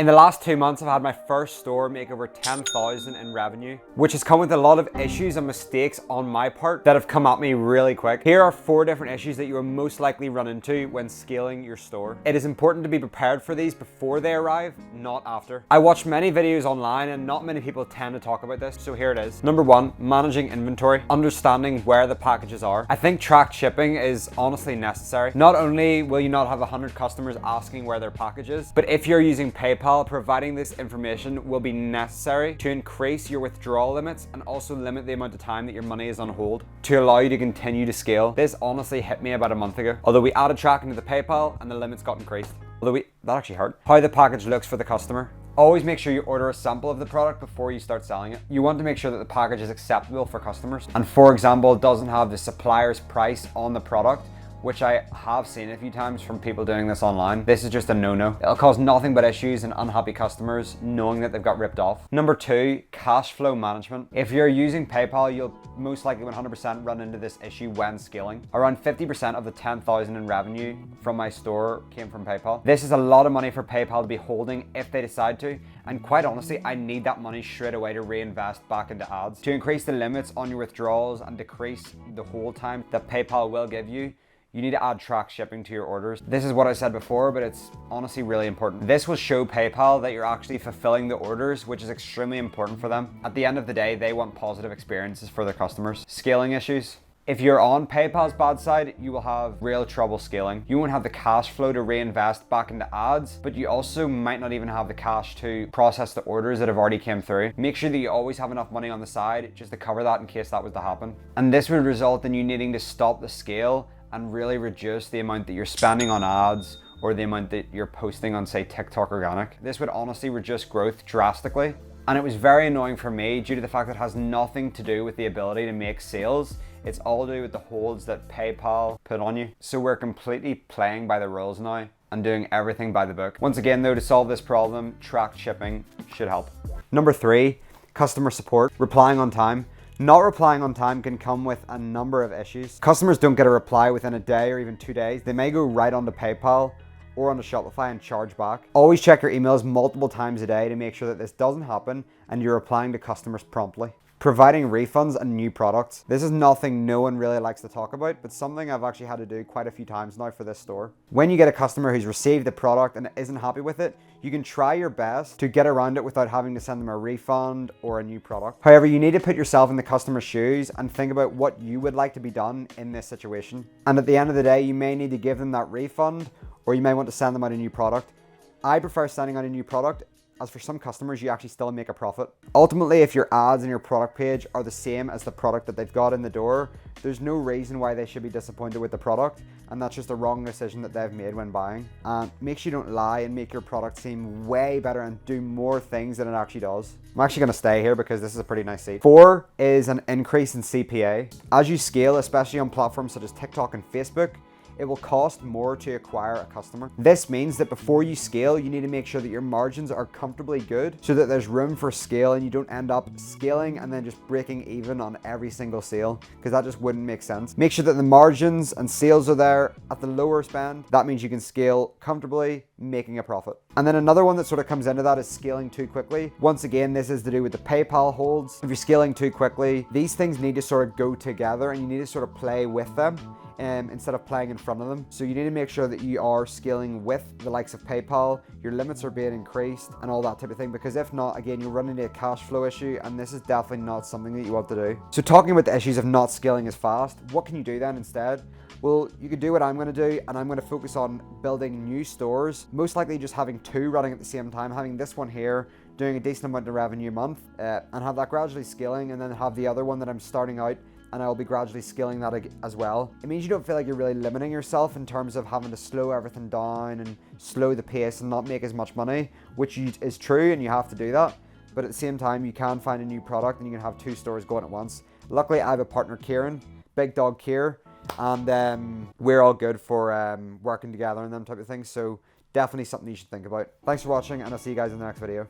In the last 2 months, I've had my first store make over 10,000 in revenue, which has come with a lot of issues and mistakes on my part that have come at me really quick. Here are 4 different issues that you will most likely run into when scaling your store. It is important to be prepared for these before they arrive, not after. I watch many videos online and not many people tend to talk about this, so here it is. Number 1, managing inventory, understanding where the packages are. I think tracked shipping is honestly necessary. Not only will you not have 100 customers asking where their package is, but if you're using PayPal, providing this information will be necessary to increase your withdrawal limits and also limit the amount of time that your money is on hold to allow you to continue to scale. This honestly hit me about a month ago. Although we added tracking to the PayPal and the limits got increased. That actually hurt. How the package looks for the customer. Always make sure you order a sample of the product before you start selling it. You want to make sure that the package is acceptable for customers and, for example, doesn't have the supplier's price on the product, which I have seen a few times from people doing this online. This is just a no-no. It'll cause nothing but issues and unhappy customers knowing that they've got ripped off. Number 2, cash flow management. If you're using PayPal, you'll most likely 100% run into this issue when scaling. Around 50% of the 10,000 in revenue from my store came from PayPal. This is a lot of money for PayPal to be holding if they decide to. And quite honestly, I need that money straight away to reinvest back into ads. To increase the limits on your withdrawals and decrease the hold time that PayPal will give you, you need to add tracked shipping to your orders. This is what I said before, but it's honestly really important. This will show PayPal that you're actually fulfilling the orders, which is extremely important for them. At the end of the day, they want positive experiences for their customers. Scaling issues. If you're on PayPal's bad side, you will have real trouble scaling. You won't have the cash flow to reinvest back into ads, but you also might not even have the cash to process the orders that have already came through. Make sure that you always have enough money on the side just to cover that in case that was to happen. And this would result in you needing to stop the scale and really reduce the amount that you're spending on ads or the amount that you're posting on, say, TikTok Organic. This would honestly reduce growth drastically. And it was very annoying for me due to the fact that it has nothing to do with the ability to make sales. It's all to do with the holds that PayPal put on you. So we're completely playing by the rules now and doing everything by the book. Once again though, to solve this problem, tracked shipping should help. Number 3, customer support, replying on time. Not replying on time can come with a number of issues. Customers don't get a reply within a day or even 2 days. They may go right onto PayPal or onto Shopify and charge back. Always check your emails multiple times a day to make sure that this doesn't happen and you're replying to customers promptly. Providing refunds and new products. This is nothing no one really likes to talk about, but something I've actually had to do quite a few times now for this store. When you get a customer who's received the product and isn't happy with it, you can try your best to get around it without having to send them a refund or a new product. However, you need to put yourself in the customer's shoes and think about what you would like to be done in this situation. And at the end of the day, you may need to give them that refund or you may want to send them out a new product. I prefer sending out a new product, as for some customers, you actually still make a profit. Ultimately, if your ads and your product page are the same as the product that they've got in the door, there's no reason why they should be disappointed with the product, and that's just the wrong decision that they've made when buying. And make sure you don't lie and make your product seem way better and do more things than it actually does. I'm actually gonna stay here because this is a pretty nice seat. 4 is an increase in CPA. As you scale, especially on platforms such as TikTok and Facebook, it will cost more to acquire a customer. This means that before you scale, you need to make sure that your margins are comfortably good so that there's room for scale and you don't end up scaling and then just breaking even on every single sale, because that just wouldn't make sense. Make sure that the margins and sales are there at the lower spend. That means you can scale comfortably, making a profit. And then another one that sort of comes into that is scaling too quickly. Once again, this is to do with the PayPal holds. If you're scaling too quickly, these things need to sort of go together and you need to sort of play with them instead of playing in front of them. So you need to make sure that you are scaling with the likes of PayPal, your limits are being increased and all that type of thing, because if not, again, you'll run into a cash flow issue and this is definitely not something that you want to do. So talking about the issues of not scaling as fast, what can you do then instead? Well, you could do what I'm going to do, and I'm going to focus on building new stores, most likely just having 2 running at the same time, having this one here doing a decent amount of revenue a month and have that gradually scaling, and then have the other one that I'm starting out and I'll be gradually scaling that as well. It means you don't feel like you're really limiting yourself in terms of having to slow everything down and slow the pace and not make as much money, which is true and you have to do that. But at the same time, you can find a new product and you can have 2 stores going at once. Luckily, I have a partner, Kieran, Big Dog Kier, and we're all good for working together and them type of things. So definitely something you should think about. Thanks for watching, and I'll see you guys in the next video.